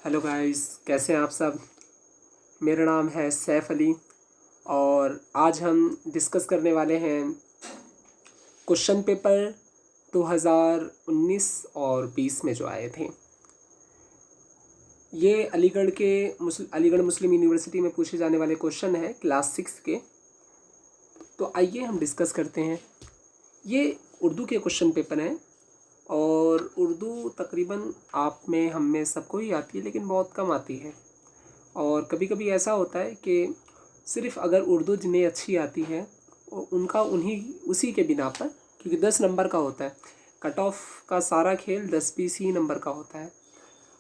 Hello guys, कैसे हैं आप सब। मेरा नाम है सैफ़ अली और आज हम डिस्कस करने वाले हैं क्वेश्चन पेपर 2019 और 20 में जो आए थे। ये अलीगढ़ मुस्लिम यूनिवर्सिटी में पूछे जाने वाले क्वेश्चन हैं क्लास 6 के। तो आइए हम डिस्कस करते हैं। ये उर्दू के क्वेश्चन पेपर हैं और उर्दू तकरीबन आप में हम में सबको ही आती है, लेकिन बहुत कम आती है। और कभी कभी ऐसा होता है कि सिर्फ़ अगर उर्दू जिन्हें अच्छी आती है उनका उसी के बिना पर, क्योंकि 10 नंबर का होता है, कट ऑफ का सारा खेल 10-20 ही नंबर का होता है।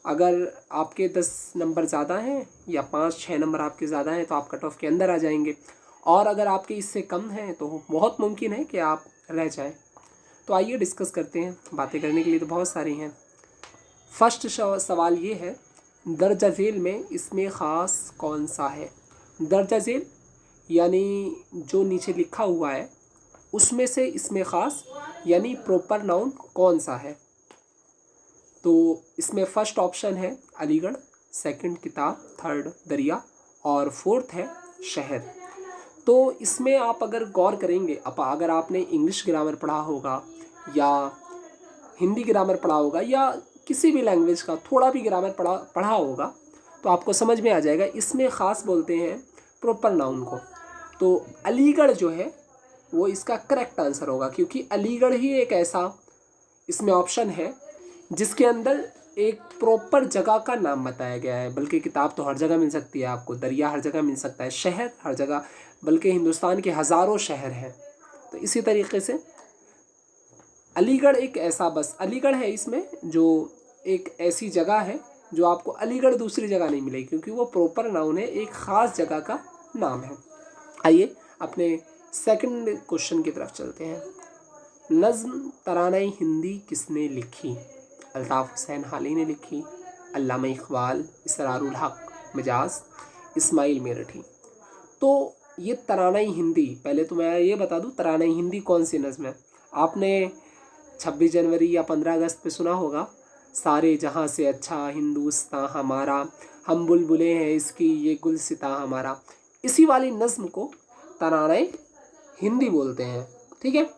अगर आपके 10 नंबर ज़्यादा हैं या 5-6 नंबर आपके ज़्यादा हैं तो आप कट ऑफ के अंदर आ जाएंगे, और अगर आपके इससे कम हैं तो बहुत मुमकिन है कि आप रह जाएं। तो आइए डिस्कस करते हैं। बातें करने के लिए तो बहुत सारी हैं। फर्स्ट सवाल ये है, दर्ज झेल में इसमें ख़ास कौन सा है। दर्ज झेल यानी जो नीचे लिखा हुआ है उसमें से इसमें ख़ास यानी प्रॉपर नाउन कौन सा है। तो इसमें फ़र्स्ट ऑप्शन है अलीगढ़, सेकंड किताब, थर्ड दरिया और फोर्थ है शहर। तो इसमें आप अगर गौर करेंगे, अगर आपने इंग्लिश ग्रामर पढ़ा होगा या हिंदी ग्रामर पढ़ा होगा या किसी भी लैंग्वेज का थोड़ा भी ग्रामर पढ़ा होगा तो आपको समझ में आ जाएगा। इसमें ख़ास बोलते हैं प्रॉपर नाउन को। तो अलीगढ़ जो है वो इसका करेक्ट आंसर होगा, क्योंकि अलीगढ़ ही एक ऐसा इसमें ऑप्शन है जिसके अंदर एक प्रॉपर जगह का नाम बताया गया है। बल्कि किताब तो हर जगह मिल सकती है आपको, दरिया हर जगह मिल सकता है, शहर हर जगह, बल्कि हिंदुस्तान के हज़ारों शहर हैं। तो इसी तरीके से अलीगढ़ एक ऐसा, बस अलीगढ़ है इसमें जो एक ऐसी जगह है जो आपको अलीगढ़ दूसरी जगह नहीं मिलेगी, क्योंकि वो प्रॉपर नाउन है, एक ख़ास जगह का नाम है। आइए अपने सेकंड क्वेश्चन की तरफ चलते हैं। नज़्म तराना हिंदी किसने लिखी। अल्ताफ़ हुसैन हाली ने लिखी, अल्लामा इक़बाल, इसरारुल हक़ मिजाज, इस्माइल मेरठी। तो ये तराना हिंदी, पहले तो मैं ये बता दूँ तराना हिंदी कौन सी नज़्म है। आपने 26 जनवरी या 15 अगस्त पे सुना होगा, सारे जहाँ से अच्छा हिंदुस्तान हमारा, हम बुलबुलें हैं इसकी ये गुलसिता हमारा। इसी वाली नज़्म को तराना हिंदी बोलते हैं, ठीक है।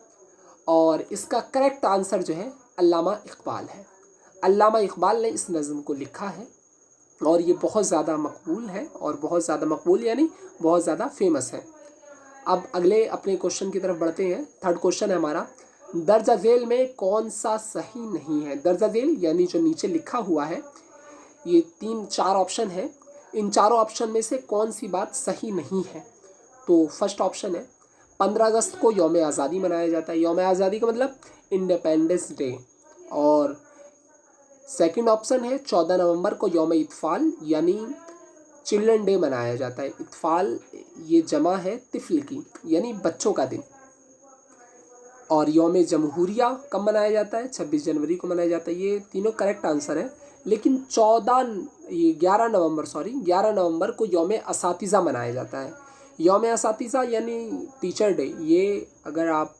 और इसका करेक्ट आंसर जो है अल्लामा इक़बाल है। अल्लामा इक़बाल ने इस नज़्म को लिखा है और ये बहुत ज़्यादा मकबूल है, और बहुत ज़्यादा मकबूल यानी बहुत ज़्यादा फेमस है। अब अगले अपने क्वेश्चन की तरफ बढ़ते हैं। थर्ड क्वेश्चन है हमारा, दर्ज झेल में कौन सा सही नहीं है। दर्ज झेल यानी जो नीचे लिखा हुआ है, ये 3-4 ऑप्शन है, इन चारों ऑप्शन में से कौन सी बात सही नहीं है। तो फर्स्ट ऑप्शन है 15 अगस्त को यौम आज़ादी मनाया जाता है। यौम आज़ादी का मतलब इंडिपेंडेंस डे। और सेकंड ऑप्शन है 14 नवंबर को यौम इत्फ़ाल यानी चिल्ड्रन डे मनाया जाता है। इत्फ़ाल ये जमा है तिफ़्ल की, यानी बच्चों का दिन। और यौम जमहूरिया कब मनाया जाता है, 26 जनवरी को मनाया जाता है। ये तीनों करेक्ट आंसर है। लेकिन 11 नवंबर को यौम असातिज़ा मनाया जाता है। यौम असातिज़ा यानी टीचर डे। ये अगर आप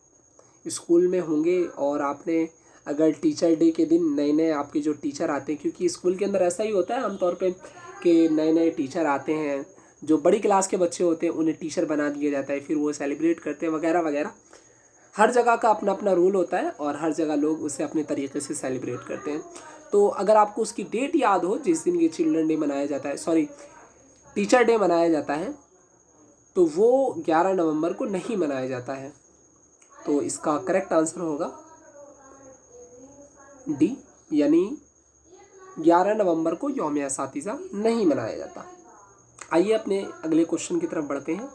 स्कूल में होंगे और आपने अगर टीचर डे के दिन नए नए आपके जो टीचर आते हैं, क्योंकि स्कूल के अंदर ऐसा ही होता है आमतौर पे कि नए नए टीचर आते हैं, जो बड़ी क्लास के बच्चे होते हैं उन्हें टीचर बना दिया जाता है, फिर वो सेलिब्रेट करते हैं वगैरह वगैरह। हर जगह का अपना अपना रूल होता है और हर जगह लोग उसे अपने तरीके से सेलिब्रेट करते हैं। तो अगर आपको उसकी डेट याद हो जिस दिन ये चिल्ड्रन डे मनाया जाता है, सॉरी टीचर डे मनाया जाता है, तो वो 11 नवंबर को नहीं मनाया जाता है। तो इसका करेक्ट आंसर होगा डी, यानी 11 नवंबर को यौम असातिज़ा नहीं मनाया जाता। आइए अपने अगले क्वेश्चन की तरफ बढ़ते हैं।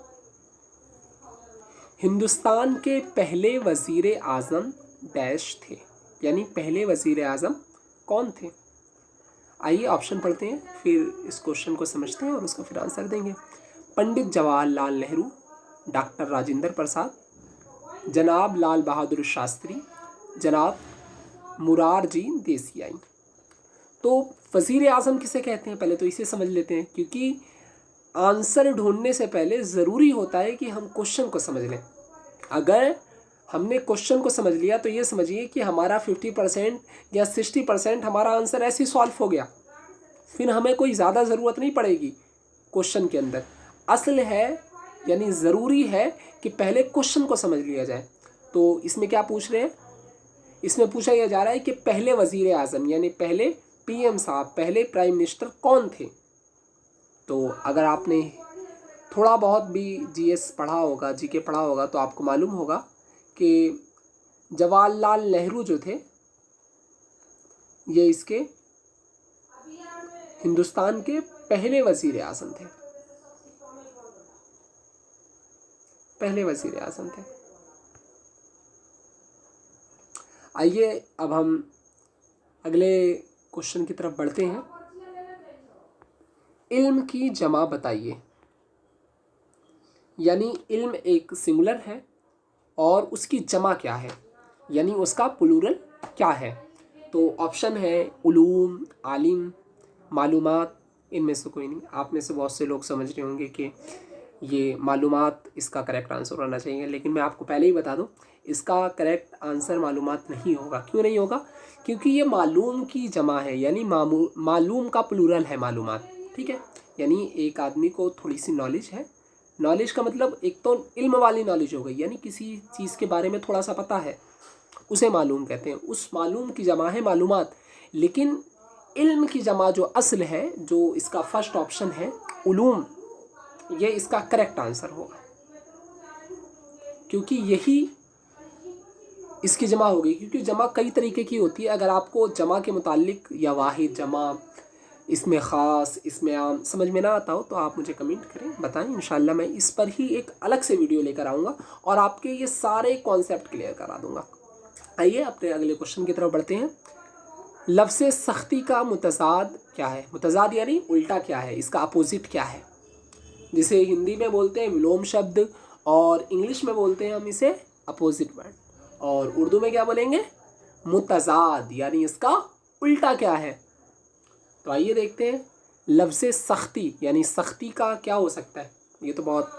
हिंदुस्तान के पहले वज़ीर आज़म डैश थे, यानी पहले वज़ीर आज़म कौन थे। आइए ऑप्शन पढ़ते हैं, फिर इस क्वेश्चन को समझते हैं और उसका फिर आंसर देंगे। पंडित जवाहरलाल नेहरू, डॉक्टर राजेंद्र प्रसाद, जनाब लाल बहादुर शास्त्री, जनाब मुरारजी देसाई। तो वज़ीर आज़म किसे कहते हैं, पहले तो इसे समझ लेते हैं, क्योंकि आंसर ढूंढने से पहले ज़रूरी होता है कि हम क्वेश्चन को समझ लें। अगर हमने क्वेश्चन को समझ लिया तो ये समझिए कि हमारा 50% या 60% हमारा आंसर ऐसे ही सॉल्व हो गया। फिर हमें कोई ज़्यादा ज़रूरत नहीं पड़ेगी क्वेश्चन के अंदर। असल है यानी ज़रूरी है कि पहले क्वेश्चन को समझ लिया जाए। तो इसमें क्या पूछ रहे हैं, इसमें पूछा यह जा रहा है कि पहले वज़ीर आज़म यानी पहले पीएम साहब, पहले प्राइम मिनिस्टर कौन थे। तो अगर आपने थोड़ा बहुत भी जीएस पढ़ा होगा, जीके पढ़ा होगा, तो आपको मालूम होगा कि जवाहरलाल नेहरू जो थे ये इसके हिंदुस्तान के पहले वज़ीर आज़म थे, पहले वज़ीर आज़म थे। आइए अब हम अगले क्वेश्चन की तरफ बढ़ते हैं। इल्म की जमा बताइए, यानी इल्म एक सिंगुलर है और उसकी जमा क्या है, यानी उसका प्लूरल क्या है। तो ऑप्शन है उलूम, आलिम, मालूमात। इनमें से कोई नहीं। आप में से बहुत से लोग समझ रहे होंगे कि ये मालूमात इसका करेक्ट आंसर होना चाहिए, लेकिन मैं आपको पहले ही बता दूं इसका करेक्ट आंसर मालूमात नहीं होगा। क्यों नहीं होगा? क्योंकि ये मालूम की जमा है, यानी मालूम का प्लूरल है मालूमात। ठीक है, यानी एक आदमी को थोड़ी सी नॉलेज है। नॉलेज का मतलब एक तो इल्म वाली नॉलेज हो गई, यानी किसी चीज़ के बारे में थोड़ा सा पता है, उसे मालूम कहते हैं। उस मालूम की जमा है मालूमात। लेकिन इल्म की जमा जो असल है, जो इसका फर्स्ट ऑप्शन है उलूम, ये इसका करेक्ट आंसर होगा, क्योंकि यही इसकी जमा होगी। क्योंकि जमा कई तरीके की होती है। अगर आपको जमा के मुतालिक या वाहिद जमा, इसमें ख़ास, इसमें आम समझ में ना आता हो तो आप मुझे कमेंट करें, बताएं। इंशाल्लाह मैं इस पर ही एक अलग से वीडियो लेकर आऊँगा और आपके ये सारे कॉन्सेप्ट क्लियर करा दूँगा। आइए अपने अगले क्वेश्चन की तरफ बढ़ते हैं। लफ्ज़ सख्ती का मुतज़ाद क्या है? मुतज़ाद यानी उल्टा क्या है, इसका अपोजिट क्या है? जिसे हिंदी में बोलते हैं विलोम शब्द और इंग्लिश में बोलते हैं हम इसे अपोजिट वर्ड, और उर्दू में क्या बोलेंगे? मुतज़ाद, यानी इसका उल्टा क्या है। तो आइए देखते हैं। लफ्ज़ सख्ती यानी सख्ती का क्या हो सकता है? ये तो बहुत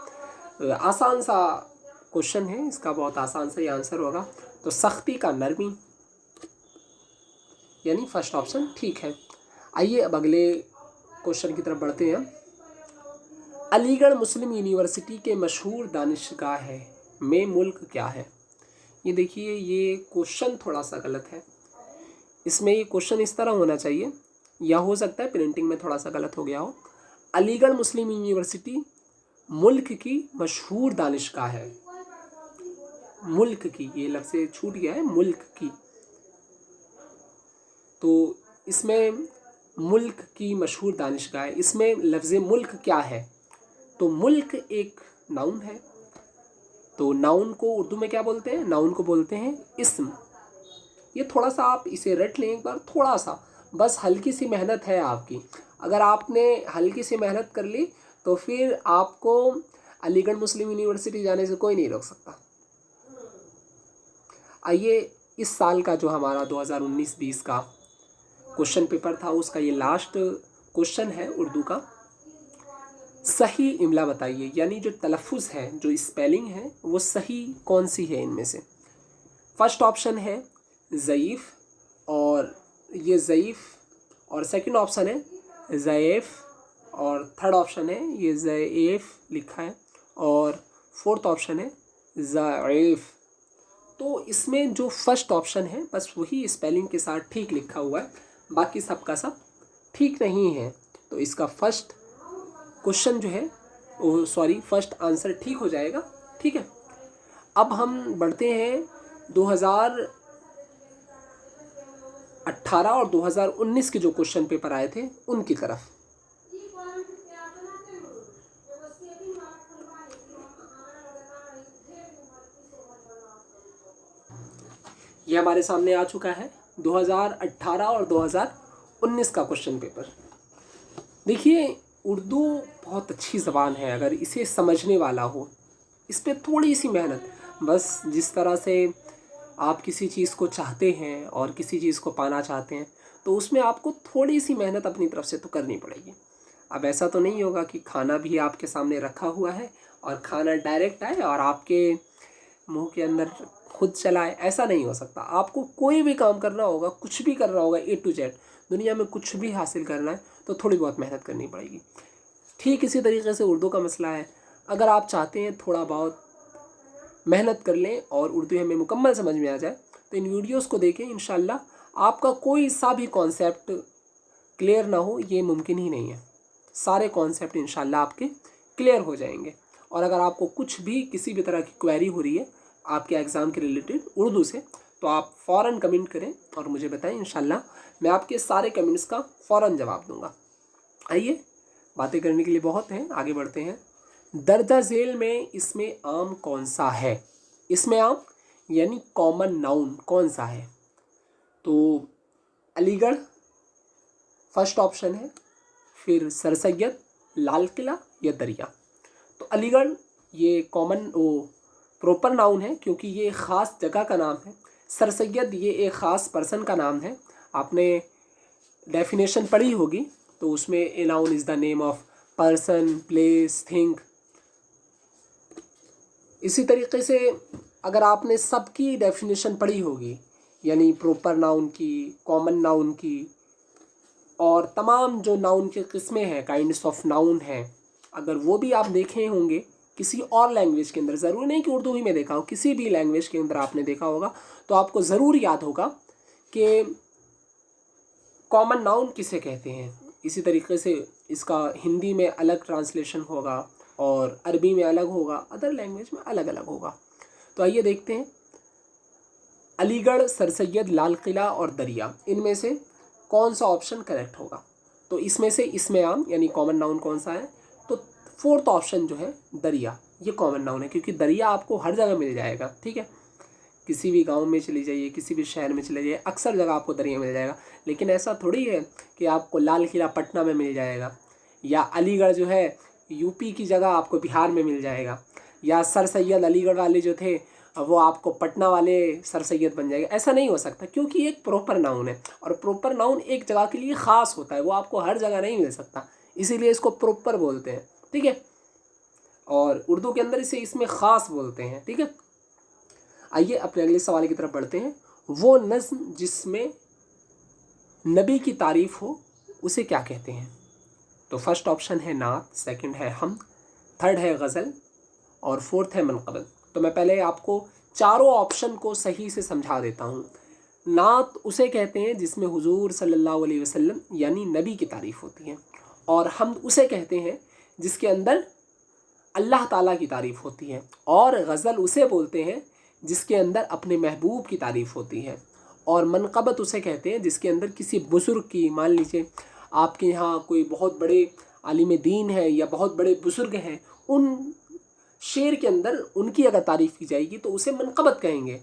आसान सा क्वेश्चन है, इसका बहुत आसान सा ही आंसर होगा। तो सख्ती का नरमी, यानी फर्स्ट ऑप्शन ठीक है। आइए अब अगले क्वेश्चन की तरफ बढ़ते हैं। अलीगढ़ मुस्लिम यूनिवर्सिटी के मशहूर दानिशगाह में मुल्क क्या है? ये देखिए, ये क्वेश्चन थोड़ा सा गलत है। इसमें ये क्वेश्चन इस तरह होना चाहिए, या हो सकता है प्रिंटिंग में थोड़ा सा गलत हो गया हो। अलीगढ़ मुस्लिम यूनिवर्सिटी मुल्क की मशहूर दानिशगाह है। मुल्क की, ये लफ्ज़ छूट गया है, मुल्क की। तो इसमें मुल्क की मशहूर दानिशगाह है, इसमें लफ्ज़ मुल्क क्या है? तो मुल्क एक नाउन है। तो नाउन को उर्दू में क्या बोलते हैं? नाउन को बोलते हैं इस्म। ये थोड़ा सा आप इसे रट लें एक बार, थोड़ा सा, बस हल्की सी मेहनत है आपकी। अगर आपने हल्की सी मेहनत कर ली तो फिर आपको अलीगढ़ मुस्लिम यूनिवर्सिटी जाने से कोई नहीं रोक सकता। आइए, इस साल का जो हमारा 2019-20 का क्वेश्चन पेपर था, उसका ये लास्ट क्वेश्चन है उर्दू का। सही इमला बताइए, यानी जो तलफ़ुज़ है, जो स्पेलिंग है, वो सही कौन सी है इनमें से? फर्स्ट ऑप्शन है ज़ईफ़, और ये ज़ईफ़, और सेकंड ऑप्शन है ज़यफ़, और थर्ड ऑप्शन है ये ज़यफ़ लिखा है, और फोर्थ ऑप्शन है ज़ईफ़। तो इसमें जो फर्स्ट ऑप्शन है बस वही स्पेलिंग के साथ ठीक लिखा हुआ है, बाकी सब का सब ठीक नहीं है। तो इसका फर्स्ट क्वेश्चन जो है फर्स्ट आंसर ठीक हो जाएगा। ठीक है, अब हम बढ़ते हैं 2018 और 2019 के जो क्वेश्चन पेपर आए थे उनकी तरफ। ये हमारे सामने आ चुका है 2018 और 2019 का क्वेश्चन पेपर। देखिए, उर्दू बहुत अच्छी ज़बान है अगर इसे समझने वाला हो। इस पर थोड़ी सी मेहनत, बस जिस तरह से आप किसी चीज़ को चाहते हैं और किसी चीज़ को पाना चाहते हैं, तो उसमें आपको थोड़ी सी मेहनत अपनी तरफ से तो करनी पड़ेगी। अब ऐसा तो नहीं होगा कि खाना भी आपके सामने रखा हुआ है और खाना डायरेक्ट आए और आपके मुंह के अंदर खुद चला आए, ऐसा नहीं हो सकता। आपको कोई भी काम करना होगा, कुछ भी करना होगा A to Z, दुनिया में कुछ भी हासिल करना है तो थोड़ी बहुत मेहनत करनी पड़ेगी। ठीक इसी तरीके से उर्दू का मसला है। अगर आप चाहते हैं थोड़ा बहुत मेहनत कर लें और उर्दू हमें मुकम्मल समझ में आ जाए तो इन वीडियोस को देखें। इंशाल्लाह आपका कोई सा भी कॉन्सेप्ट क्लियर ना हो ये मुमकिन ही नहीं है। सारे कॉन्सेप्ट इंशाल्लाह आपके क्लियर हो जाएंगे। और अगर आपको कुछ भी किसी भी तरह की क्वेरी हो रही है आपके एग्ज़ाम के रिलेटेड उर्दू से तो आप फ़ौरन कमेंट करें और मुझे बताएं। इंशाल्लाह मैं आपके सारे कमेंट्स का फ़ौरन जवाब दूंगा। आइए, बातें करने के लिए बहुत हैं, आगे बढ़ते हैं। दर्जा झेल में इसमें आम कौन सा है? इसमें आम यानी कॉमन नाउन कौन सा है? तो अलीगढ़ फर्स्ट ऑप्शन है, फिर सर सैयद, लाल किला या दरिया। तो अलीगढ़ ये कॉमन वो प्रॉपर नाउन है क्योंकि ये एक ख़ास जगह का नाम है। सर सैयद ये एक ख़ास पर्सन का नाम है। आपने डेफिनेशन पढ़ी होगी तो उसमें a noun is the name of person, place, thing. इसी तरीके से अगर आपने सबकी डेफिनेशन पढ़ी होगी यानी प्रॉपर नाउन की, कॉमन नाउन की और तमाम जो नाउन की किस्में हैं, काइंड्स ऑफ नाउन हैं, अगर वो भी आप देखे होंगे किसी और लैंग्वेज के अंदर, ज़रूरी नहीं कि उर्दू ही में देखा हो, किसी भी लैंग्वेज के अंदर आपने देखा होगा तो आपको ज़रूर याद होगा कि कॉमन नाउन किसे कहते हैं। इसी तरीके से इसका हिंदी में अलग ट्रांसलेशन होगा और अरबी में अलग होगा, अदर लैंग्वेज में अलग अलग होगा। तो आइए देखते हैं, अलीगढ़, सर सैयद, लाल किला और दरिया, इनमें से कौन सा ऑप्शन करेक्ट होगा? तो इसमें से इसमें आम यानी कॉमन नाउन कौन सा है? तो फोर्थ ऑप्शन जो है दरिया, ये कॉमन नाउन है क्योंकि दरिया आपको हर जगह मिल जाएगा। ठीक है, किसी भी गांव में चली जाइए, किसी भी शहर में चले जाइए, अक्सर जगह आपको दरिया मिल जाएगा। लेकिन ऐसा थोड़ी है कि आपको लाल किला पटना में मिल जाएगा या अलीगढ़ जो है यूपी की जगह आपको बिहार में मिल जाएगा या सर सैयद अलीगढ़ वाले जो थे वो आपको पटना वाले सर सैयद बन जाएगा। ऐसा नहीं हो सकता क्योंकि एक प्रॉपर नाउन है और प्रॉपर नाउन एक जगह के लिए ख़ास होता है, वो आपको हर जगह नहीं मिल सकता, इसीलिए इसको प्रॉपर बोलते हैं। ठीक है, और उर्दू के अंदर इसे इसमें ख़ास बोलते हैं। ठीक है, आइए अपने अगले सवाल की तरफ बढ़ते हैं। वो नज़्म जिसमें नबी की तारीफ़ हो उसे क्या कहते हैं? तो फर्स्ट ऑप्शन है नात, सेकंड है हम, थर्ड है गज़ल और फोर्थ है मनक़बत। तो मैं पहले आपको चारों ऑप्शन को सही से समझा देता हूँ। नात उसे कहते हैं जिसमें हुजूर सल्लल्लाहु अलैहि वसल्लम यानी नबी की तारीफ़ होती है, और हमद उसे कहते हैं जिसके अंदर अल्लाह ताला की तारीफ़ होती है, और गज़ल उसे बोलते हैं जिसके अंदर अपने महबूब की तारीफ़ होती है, और मनक़बत उसे कहते हैं जिसके अंदर किसी बुज़ुर्ग की, मान लीजिए आपके यहाँ कोई बहुत बड़े आलिम दीन है या बहुत बड़े बुज़ुर्ग हैं, उन शेर के अंदर उनकी अगर तारीफ़ की जाएगी तो उसे मनक़बत कहेंगे।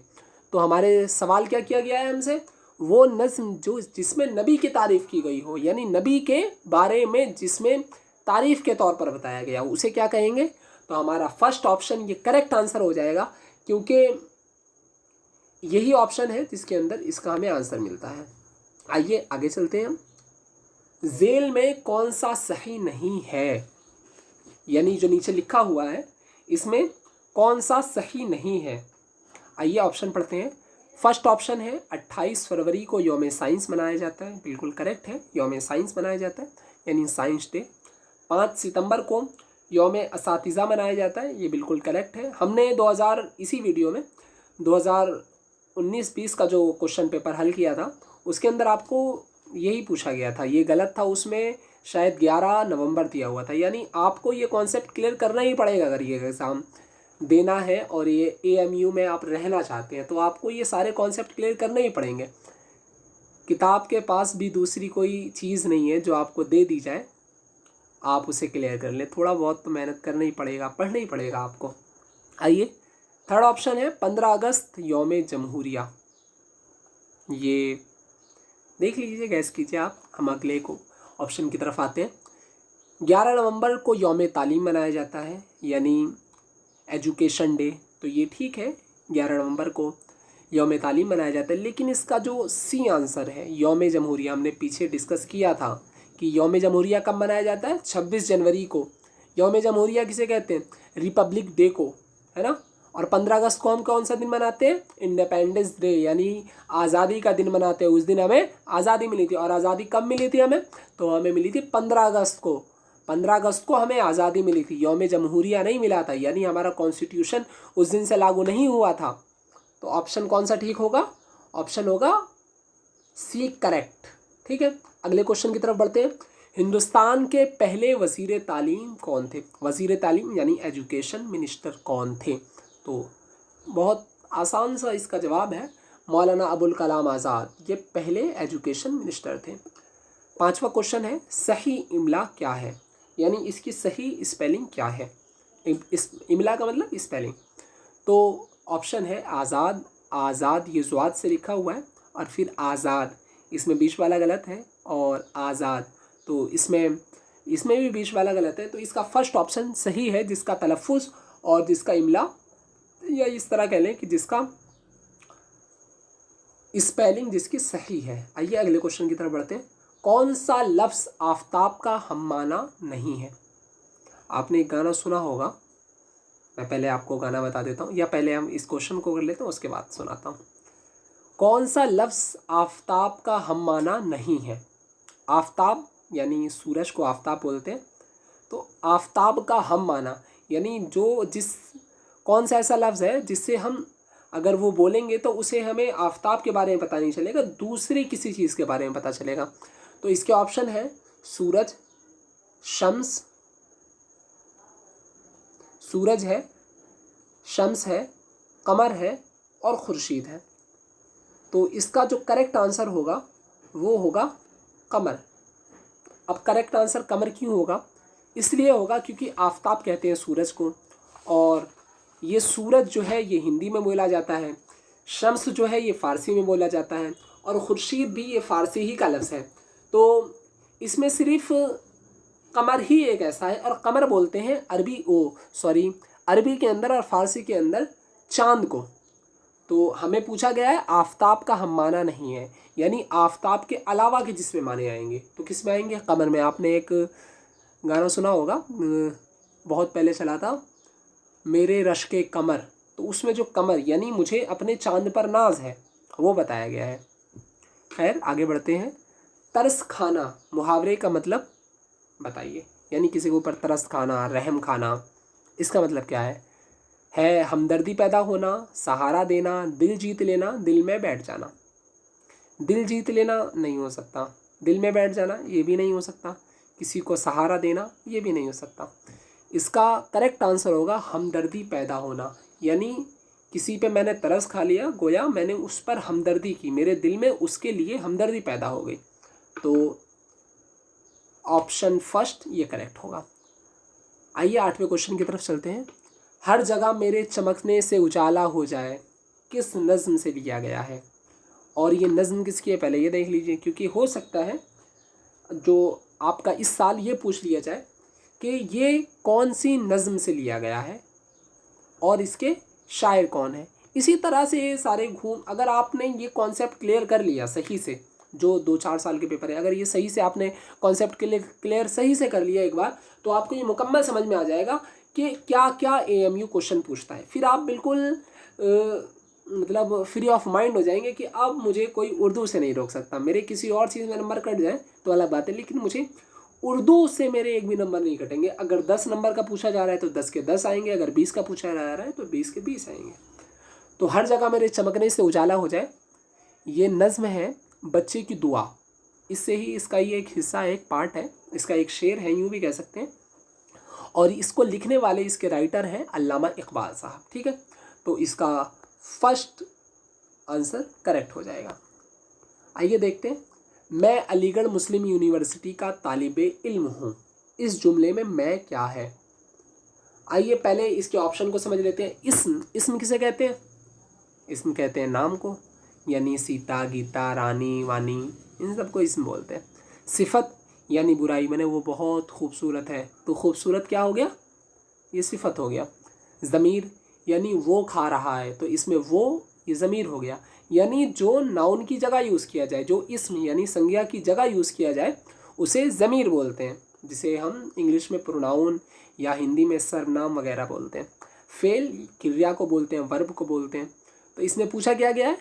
तो हमारे सवाल क्या किया गया है हमसे? वो नज़्म जो जिसमें नबी की तारीफ़ की गई हो यानी नबी के बारे में जिसमें तारीफ़ के तौर पर बताया गया उसे क्या कहेंगे? तो हमारा फर्स्ट ऑप्शन ये करेक्ट आंसर हो जाएगा क्योंकि यही ऑप्शन है जिसके अंदर इसका हमें आंसर मिलता है। आइए आगे चलते हैं हम। झेल में कौन सा सही नहीं है, यानी जो नीचे लिखा हुआ है इसमें कौन सा सही नहीं है? आइए ऑप्शन पढ़ते हैं। फर्स्ट ऑप्शन है 28 फरवरी को यौम साइंस मनाया जाता है, बिल्कुल करेक्ट है, यौम साइंस मनाया जाता है यानी साइंस डे। 5 सितंबर को यौम असातिज़ा मनाया जाता है, ये बिल्कुल करेक्ट है। हमने 2000 इसी वीडियो में 2019-20 का जो क्वेश्चन पेपर हल किया था उसके अंदर आपको यही पूछा गया था, ये गलत था, उसमें शायद 11 नवंबर दिया हुआ था। यानी आपको ये कॉन्सेप्ट क्लियर करना ही पड़ेगा अगर ये एग्ज़ाम देना है और ये AMU में आप रहना चाहते हैं तो आपको ये सारे कॉन्सेप्ट क्लियर करने ही पड़ेंगे। किताब के पास भी दूसरी कोई चीज़ नहीं है जो आपको दे दी जाए आप उसे क्लियर कर लें, थोड़ा बहुत तो मेहनत करना ही पड़ेगा, पढ़ना ही पड़ेगा आपको। आइए थर्ड ऑप्शन है 15 अगस्त यौम जमहूरिया, ये देख लीजिए, गैस कीजिए आप। हम अगले को ऑप्शन की तरफ आते हैं। 11 नवंबर को यौम तालीम मनाया जाता है यानी एजुकेशन डे, तो ये ठीक है, 11 नवंबर को यौम तालीम मनाया जाता है। लेकिन इसका जो सी आंसर है यौम जमहूरिया, हमने पीछे डिस्कस किया था कि यौम जमहूरिया कब मनाया जाता है? 26 जनवरी को। यौम जमहूरिया किसे कहते हैं? रिपब्लिक डे को, है ना। और 15 अगस्त को हम कौन सा दिन मनाते हैं? इंडिपेंडेंस डे, यानी आज़ादी का दिन मनाते हैं। उस दिन हमें आज़ादी मिली थी। और आज़ादी कब मिली थी हमें? तो हमें मिली थी 15 अगस्त को। 15 अगस्त को हमें आज़ादी मिली थी, यौम जमहूरिया नहीं मिला था, यानी हमारा कॉन्स्टिट्यूशन उस दिन से लागू नहीं हुआ था। तो ऑप्शन कौन सा ठीक होगा? ऑप्शन होगा सी करेक्ट। ठीक है, अगले क्वेश्चन की तरफ बढ़ते हैं। हिंदुस्तान के पहले वजीर तालीम कौन थे? वजीर तालीम यानी एजुकेशन मिनिस्टर कौन थे? तो बहुत आसान सा इसका जवाब है, मौलाना अबुल कलाम आज़ाद। ये पहले एजुकेशन मिनिस्टर थे। 5वां क्वेश्चन है, सही इमला क्या है, यानी इसकी सही स्पेलिंग क्या है? इस इमला का मतलब स्पेलिंग। तो ऑप्शन है आज़ाद। आज़ाद ये ज़्वाद से लिखा हुआ है, और फिर आज़ाद, इसमें बीच वाला गलत है, और आज़ाद, तो इसमें भी बीच वाला गलत है। तो इसका फर्स्ट ऑप्शन सही है, जिसका तलफ़ुज़ और जिसका इमला, या इस तरह कह लें कि जिसका स्पेलिंग जिसकी सही है। आइए अगले क्वेश्चन की तरफ बढ़ते हैं। कौन सा लफ्ज़ आफताब का हममाना नहीं है? आपने एक गाना सुना होगा, मैं पहले आपको गाना बता देता हूँ, या पहले हम इस क्वेश्चन को कर लेते हैं, उसके बाद सुनाता हूँ। कौन सा लफ्ज़ आफताब का हममाना नहीं है? आफताब यानी सूरज को आफताब बोलते हैं। तो आफताब का हममाना यानी कौन सा ऐसा लफ्ज़ है जिससे हम अगर वो बोलेंगे तो उसे हमें आफताब के बारे में पता नहीं चलेगा, दूसरी किसी चीज़ के बारे में पता चलेगा। तो इसके ऑप्शन है सूरज, शम्स, सूरज है, शम्स है, कमर है और खुर्शीद है। तो इसका जो करेक्ट आंसर होगा वो होगा कमर। अब करेक्ट आंसर कमर क्यों होगा? इसलिए होगा क्योंकि आफताब कहते हैं सूरज को, और ये सूरज जो है ये हिंदी में बोला जाता है, शम्स जो है ये फ़ारसी में बोला जाता है, और खुर्शीद भी ये फ़ारसी ही का लफ्ज़ है। तो इसमें सिर्फ कमर ही एक ऐसा है, और कमर बोलते हैं अरबी के अंदर और फ़ारसी के अंदर चाँद को। तो हमें पूछा गया है आफताब का हममाना नहीं है, यानी आफताब के अलावा के जिसमें माने आएंगे, तो किस में आएंगे? कमर में। आपने एक गाना सुना होगा, बहुत पहले चला था, मेरे रश के कमर, तो उसमें जो कमर यानी मुझे अपने चांद पर नाज है, वो बताया गया है। खैर आगे बढ़ते हैं। तरस खाना मुहावरे का मतलब बताइए, यानी किसी के ऊपर तरस खाना, रहम खाना, इसका मतलब क्या है हमदर्दी पैदा होना, सहारा देना, दिल जीत लेना, दिल में बैठ जाना। दिल जीत लेना नहीं हो सकता, दिल में बैठ जाना ये भी नहीं हो सकता, किसी को सहारा देना ये भी नहीं हो सकता। इसका करेक्ट आंसर होगा हमदर्दी पैदा होना, यानी किसी पे मैंने तरस खा लिया, गोया मैंने उस पर हमदर्दी की, मेरे दिल में उसके लिए हमदर्दी पैदा हो गई। तो ऑप्शन फर्स्ट ये करेक्ट होगा। आइए 8वें क्वेश्चन की तरफ चलते हैं। हर जगह मेरे चमकने से उजाला हो जाए किस नज़्म से लिया गया है? और ये नज़्म किसकी है पहले ये देख लीजिए, क्योंकि हो सकता है जो आपका इस साल ये पूछ लिया जाए कि ये कौन सी नज़्म से लिया गया है और इसके शायर कौन है। इसी तरह से ये सारे अगर आपने ये कॉन्सेप्ट क्लियर कर लिया सही से, जो 2-4 साल के पेपर है, अगर ये सही से आपने कॉन्सेप्ट क्लियर सही से कर लिया एक बार, तो आपको ये मुकम्मल समझ में आ जाएगा कि क्या क्या AMU क्वेश्चन पूछता है। फिर आप बिल्कुल मतलब फ्री ऑफ माइंड हो जाएंगे कि अब मुझे कोई उर्दू से नहीं रोक सकता। मेरे किसी और चीज़ में नंबर कट जाए तो अलग बात है, लेकिन मुझे उर्दू से मेरे एक भी नंबर नहीं कटेंगे। अगर 10 नंबर का पूछा जा रहा है तो 10 के 10 आएंगे, अगर 20 का पूछा जा रहा है तो 20 के 20 आएंगे। तो हर जगह मेरे चमकने से उजाला हो जाए, ये नज़्म है बच्चे की दुआ। इससे ही इसका ये एक हिस्सा, एक पार्ट है, इसका एक शेर है, यूँ भी कह सकते हैं। और इसको लिखने वाले इसके राइटर हैं अल्लामा इकबाल साहब। ठीक है, तो इसका फर्स्ट आंसर करेक्ट हो जाएगा। आइए देखते हैं। मैं अलीगढ़ मुस्लिम यूनिवर्सिटी का तालिबे इल्म हूँ, इस जुमले में मैं क्या है? आइए पहले इसके ऑप्शन को समझ लेते हैं। इस्म किसे कहते हैं? इस्म कहते हैं नाम को, यानी सीता, गीता, रानी, वानी, इन सबको इस्म बोलते हैं। सिफत यानी बुराई, मैंने वो बहुत खूबसूरत है, तो खूबसूरत क्या हो गया? ये सिफत हो गया। ज़मीर यानी वो खा रहा है, तो इसमें वो ये ज़मीर हो गया, यानी जो नाउन की जगह यूज़ किया जाए, जो इस्म यानी संज्ञा की जगह यूज़ किया जाए उसे ज़मीर बोलते हैं, जिसे हम इंग्लिश में प्रोनाउन या हिंदी में सर्वनाम वगैरह बोलते हैं। फेल क्रिया को बोलते हैं, वर्ब को बोलते हैं। तो इसमें पूछा क्या गया है,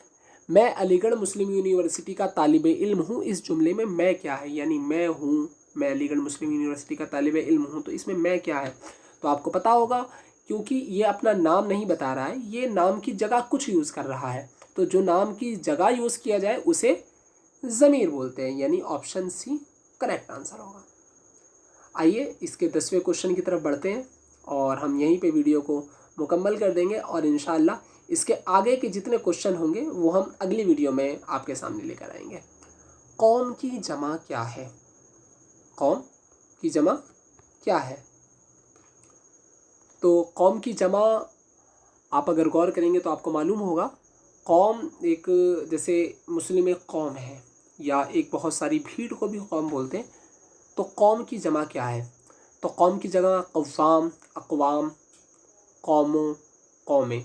मैं अलीगढ़ मुस्लिम यूनिवर्सिटी का तालिब इल्म हूँ। इस जुमले में मैं क्या है, यानी मैं हूँ, मैं अलीगढ़ मुस्लिम यूनिवर्सिटी का तालिब इल्म हूँ। तो इसमें मैं क्या है, तो आपको पता होगा क्योंकि ये अपना नाम नहीं बता रहा है, ये नाम की जगह कुछ यूज़ कर रहा है। तो जो नाम की जगह यूज़ किया जाए उसे ज़मीर बोलते हैं, यानी ऑप्शन सी करेक्ट आंसर होगा। आइए इसके 10वें क्वेश्चन की तरफ बढ़ते हैं और हम यहीं पे वीडियो को मुकम्मल कर देंगे और इंशाल्लाह इसके आगे के जितने क्वेश्चन होंगे वो हम अगली वीडियो में आपके सामने लेकर आएंगे। कौम की जमा क्या है, कौम की जमा क्या है। तो कौम की जमा आप अगर गौर करेंगे तो आपको मालूम होगा, कौम एक, जैसे मुस्लिम एक कौम है या एक बहुत सारी भीड़ को भी कौम बोलते हैं। तो कौम की जमा क्या है, तो कौम की जगह कव्वाम, अक़वाम, कौमों, कौमें।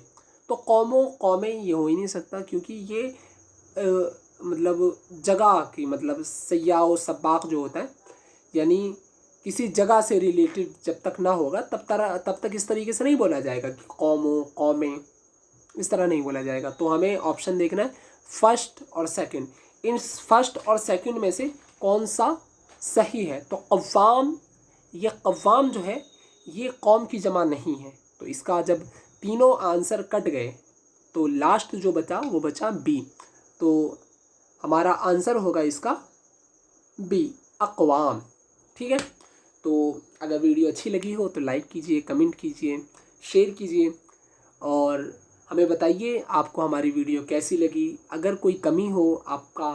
तो कौमों कौमें ये हो ही नहीं सकता क्योंकि ये मतलब जगह की, मतलब सयाह व सबाक जो होता है, यानी किसी जगह से रिलेटेड जब तक ना होगा तब तक इस तरीके से नहीं बोला जाएगा कि कौमों, कौमें, इस तरह नहीं बोला जाएगा। तो हमें ऑप्शन देखना है फर्स्ट और सेकंड। इन फर्स्ट और सेकंड में से कौन सा सही है। तो कव्वाम, ये कव्वाम जो है ये कौम की जमा नहीं है। तो इसका जब तीनों आंसर कट गए तो लास्ट जो बचा वो बचा बी। तो हमारा आंसर होगा इसका बी, अक़वाम। ठीक है, तो अगर वीडियो अच्छी लगी हो तो लाइक कीजिए, कमेंट कीजिए, शेयर कीजिए और हमें बताइए आपको हमारी वीडियो कैसी लगी। अगर कोई कमी हो, आपका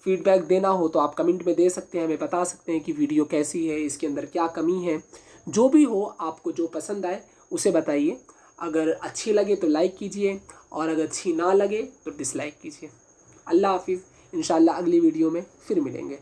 फीडबैक देना हो तो आप कमेंट में दे सकते हैं, हमें बता सकते हैं कि वीडियो कैसी है, इसके अंदर क्या कमी है। जो भी हो, आपको जो पसंद आए उसे बताइए। अगर अच्छी लगे तो लाइक कीजिए और अगर अच्छी ना लगे तो डिसलाइक कीजिए। अल्लाह हाफिज़, इंशाल्लाह अगली वीडियो में फिर मिलेंगे।